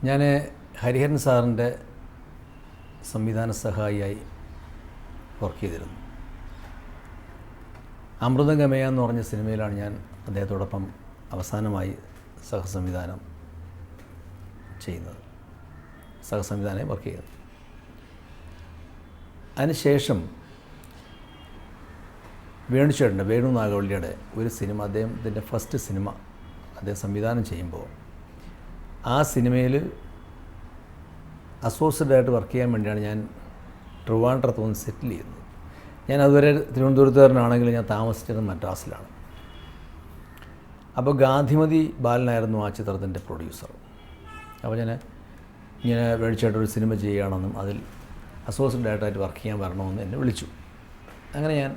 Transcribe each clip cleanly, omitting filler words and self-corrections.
ഞാൻ ഹരിഹരൻ സാറിൻ്റെ സംവിധാന സഹായിയായി വർക്ക് ചെയ്തിരുന്നു. അമൃതഗമയ എന്ന് പറഞ്ഞ സിനിമയിലാണ് ഞാൻ അദ്ദേഹത്തോടൊപ്പം അവസാനമായി സഹസംവിധാനം ചെയ്യുന്നത്, സഹസംവിധാനമായി വർക്ക് ചെയ്യുന്നത്. അതിനുശേഷം വേണുചേട്ടൻ്റെ വേണു നാഗവള്ളിയുടെ ഒരു സിനിമ, അദ്ദേഹത്തിൻ്റെ ഫസ്റ്റ് സിനിമ അദ്ദേഹം സംവിധാനം ചെയ്യുമ്പോൾ ആ സിനിമയിൽ അസോസിയേറ്റായിട്ട് വർക്ക് ചെയ്യാൻ വേണ്ടിയാണ് ഞാൻ ട്രിവാൻഡ്രത്ത് വന്ന് സെറ്റിൽ ചെയ്യുന്നത്. ഞാൻ അതുവരെ തിരുവനന്തപുരത്തുകാരനാണെങ്കിലും ഞാൻ താമസിച്ചത് മദ്രാസിലാണ്. അപ്പോൾ ഗാന്ധിമതി ബാലനായിരുന്നു ആ ചിത്രത്തിൻ്റെ പ്രൊഡ്യൂസർ. അപ്പോൾ ഞാൻ ഇങ്ങനെ വേണിച്ചേട്ടൻ സിനിമ ചെയ്യുകയാണെന്നും അതിൽ അസോസിയേറ്റായിട്ട് വർക്ക് ചെയ്യാൻ വരണമെന്ന് എന്നെ വിളിച്ചു. അങ്ങനെ ഞാൻ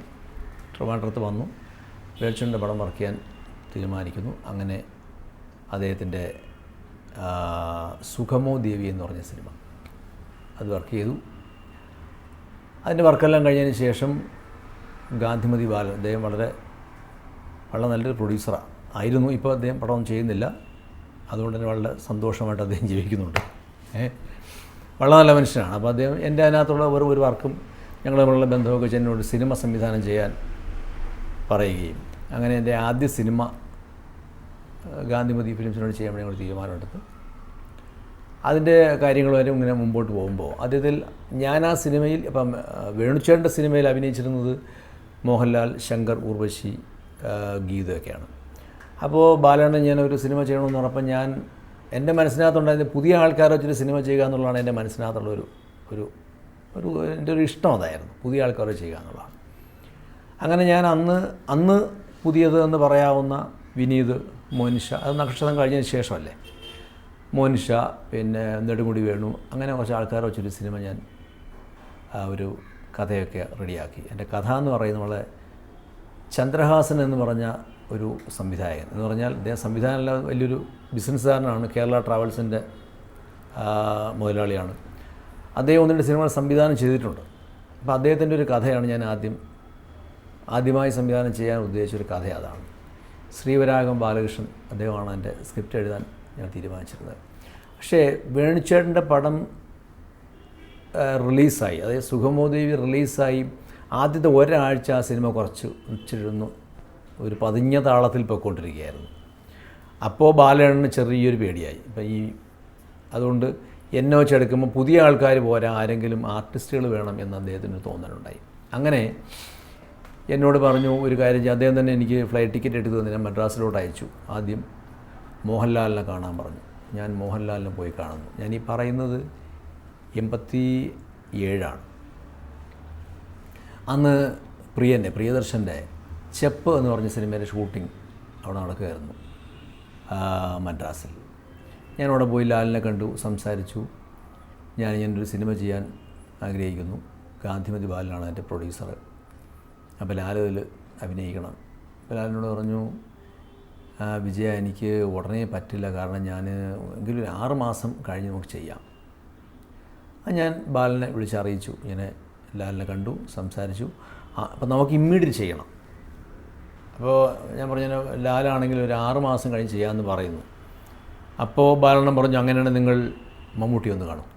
ട്രിവാൻഡ്രത്ത് വന്നു, വേണിച്ചേട്ടൻ്റെ പടം വർക്ക് ചെയ്യാൻ തീരുമാനിക്കുന്നു. അങ്ങനെ അദ്ദേഹത്തിൻ്റെ സുഖമോ ദേവി എന്ന് പറഞ്ഞ സിനിമ അത് വർക്ക് ചെയ്തു. അതിൻ്റെ വർക്കെല്ലാം കഴിഞ്ഞതിന് ശേഷം ഗാന്ധിമതി ബാലൻ, അദ്ദേഹം വളരെ നല്ലൊരു പ്രൊഡ്യൂസറാണ് ആയിരുന്നു. ഇപ്പോൾ അദ്ദേഹം പടമൊന്നും ചെയ്യുന്നില്ല, അതുകൊണ്ട് തന്നെ വളരെ സന്തോഷമായിട്ട് അദ്ദേഹം ജീവിക്കുന്നുണ്ട്. വളരെ നല്ല മനുഷ്യനാണ്. അപ്പോൾ അദ്ദേഹം എൻ്റെ അതിനകത്തുള്ള ഒരു വർക്കും ഞങ്ങൾ തമ്മിലുള്ള ബന്ധമൊക്കെ വെച്ച് എന്നോട് സിനിമ സംവിധാനം ചെയ്യാൻ പറയുകയും, അങ്ങനെ എൻ്റെ ആദ്യ സിനിമ ഗാന്ധിമതി ഫിലിംസിനോട് ചെയ്യാൻ വേണ്ടി ഞങ്ങൾ തീരുമാനമെടുത്തു. അതിൻ്റെ കാര്യങ്ങൾ വരെ ഇങ്ങനെ മുമ്പോട്ട് പോകുമ്പോൾ അദ്ദേഹത്തിൽ ഞാൻ ആ സിനിമയിൽ ഇപ്പം വേണുചേട്ടൻ്റെ സിനിമയിൽ അഭിനയിച്ചിരുന്നത് മോഹൻലാൽ, ശങ്കർ, ഉർവശി, ഗീതയൊക്കെയാണ്. അപ്പോൾ ബാലണ്ണൻ ഞാൻ ഒരു സിനിമ ചെയ്യണമെന്ന് പറഞ്ഞപ്പോൾ ഞാൻ എൻ്റെ മനസ്സിനകത്തുണ്ടായത് പുതിയ ആൾക്കാരെ വെച്ചൊരു സിനിമ ചെയ്യുക എന്നുള്ളതാണ് എൻ്റെ മനസ്സിനകത്തുള്ള എൻ്റെ ഒരു ഇഷ്ടം. അതായിരുന്നു പുതിയ ആൾക്കാരെ ചെയ്യുക എന്നുള്ളതാണ്. അങ്ങനെ ഞാൻ അന്ന് പുതിയത് എന്ന് പറയാവുന്ന വിനീത്, മോനിഷ, അത് നക്ഷത്രം കഴിഞ്ഞതിന് ശേഷമല്ലേ, മോനിഷ, പിന്നെ നെടുമുടി വേണു, അങ്ങനെ കുറച്ച് ആൾക്കാരെ വെച്ചൊരു സിനിമ ഞാൻ ഒരു കഥയൊക്കെ റെഡിയാക്കി. എൻ്റെ കഥ എന്ന് പറയുന്നത് നമ്മളെ ചന്ദ്രഹാസൻ എന്ന് പറഞ്ഞ ഒരു സംവിധായകൻ എന്ന് പറഞ്ഞാൽ അദ്ദേഹം സംവിധാനമല്ല, വലിയൊരു ബിസിനസ്സുകാരനാണ്, കേരള ട്രാവൽസിൻ്റെ മുതലാളിയാണ്. അദ്ദേഹം 1-2 സിനിമകൾ സംവിധാനം ചെയ്തിട്ടുണ്ട്. അപ്പോൾ അദ്ദേഹത്തിൻ്റെ ഒരു കഥയാണ് ഞാൻ ആദ്യമായി സംവിധാനം ചെയ്യാൻ ഉദ്ദേശിച്ചൊരു കഥ. അതാണ് ശ്രീവരാഗം ബാലകൃഷ്ണൻ, അദ്ദേഹമാണ് എൻ്റെ സ്ക്രിപ്റ്റ് എഴുതാൻ ഞാൻ തീരുമാനിച്ചിരുന്നത്. പക്ഷേ വേണുചേട്ടൻ്റെ പടം റിലീസായി, അതായത് സുഖമോദേവി റിലീസായി ആദ്യത്തെ ഒരാഴ്ച ആ സിനിമ കുറച്ചിരുന്നു ഒരു പതിഞ്ഞ താളത്തിൽ പോയിക്കൊണ്ടിരിക്കുകയായിരുന്നു. അപ്പോൾ ബാലണ്ണന് ചെറിയൊരു പേടിയായി. ഇപ്പം അതുകൊണ്ട് എന്നെ വെച്ചെടുക്കുമ്പോൾ പുതിയ ആൾക്കാർ പോരാ, ആരെങ്കിലും ആർട്ടിസ്റ്റുകൾ വേണം എന്ന് അദ്ദേഹത്തിന് തോന്നലുണ്ടായി. അങ്ങനെ എന്നോട് പറഞ്ഞു ഒരു കാര്യം ചെയ്യും. അദ്ദേഹം തന്നെ എനിക്ക് ഫ്ലൈറ്റ് ടിക്കറ്റ് എടുത്ത് തന്നെ ഞാൻ മദ്രാസിലോട്ട് അയച്ചു. ആദ്യം മോഹൻലാലിനെ കാണാൻ പറഞ്ഞു. ഞാൻ മോഹൻലാലിനെ പോയി കാണുന്നു. ഞാനീ പറയുന്നത് 87 അന്ന് പ്രിയദർശൻ്റെ ചെപ്പ് എന്ന് പറഞ്ഞ സിനിമയുടെ ഷൂട്ടിംഗ് അവിടെ നടക്കുകയായിരുന്നു മദ്രാസിൽ. ഞാനവിടെ പോയി ലാലിനെ കണ്ടു, സംസാരിച്ചു. ഞാനൊരു സിനിമ ചെയ്യാൻ ആഗ്രഹിക്കുന്നു, ഗാന്ധിമതി ബാലനാണ് എൻ്റെ പ്രൊഡ്യൂസർ, അപ്പോൾ ലാലിൽ അഭിനയിക്കണം. അപ്പോൾ ലാലിനോട് പറഞ്ഞു, വിജയ എനിക്ക് ഉടനെ പറ്റില്ല, കാരണം ഞാൻ എങ്കിലും 6 മാസം കഴിഞ്ഞ് നമുക്ക് ചെയ്യാം. ഞാൻ ബാലനെ വിളിച്ചറിയിച്ചു. ഇങ്ങനെ ലാലിനെ കണ്ടു, സംസാരിച്ചു. അപ്പോൾ നമുക്ക് ഇമ്മീഡിയറ്റ് ചെയ്യണം. അപ്പോൾ ഞാൻ പറഞ്ഞു, ലാലാണെങ്കിൽ ഒരു 6 മാസം കഴിഞ്ഞ് ചെയ്യാമെന്ന് പറയുന്നു. അപ്പോൾ ബാലണ്ണൻ പറഞ്ഞു, അങ്ങനെയാണെങ്കിൽ നിങ്ങൾ മമ്മൂട്ടി ഒന്ന് കാണും.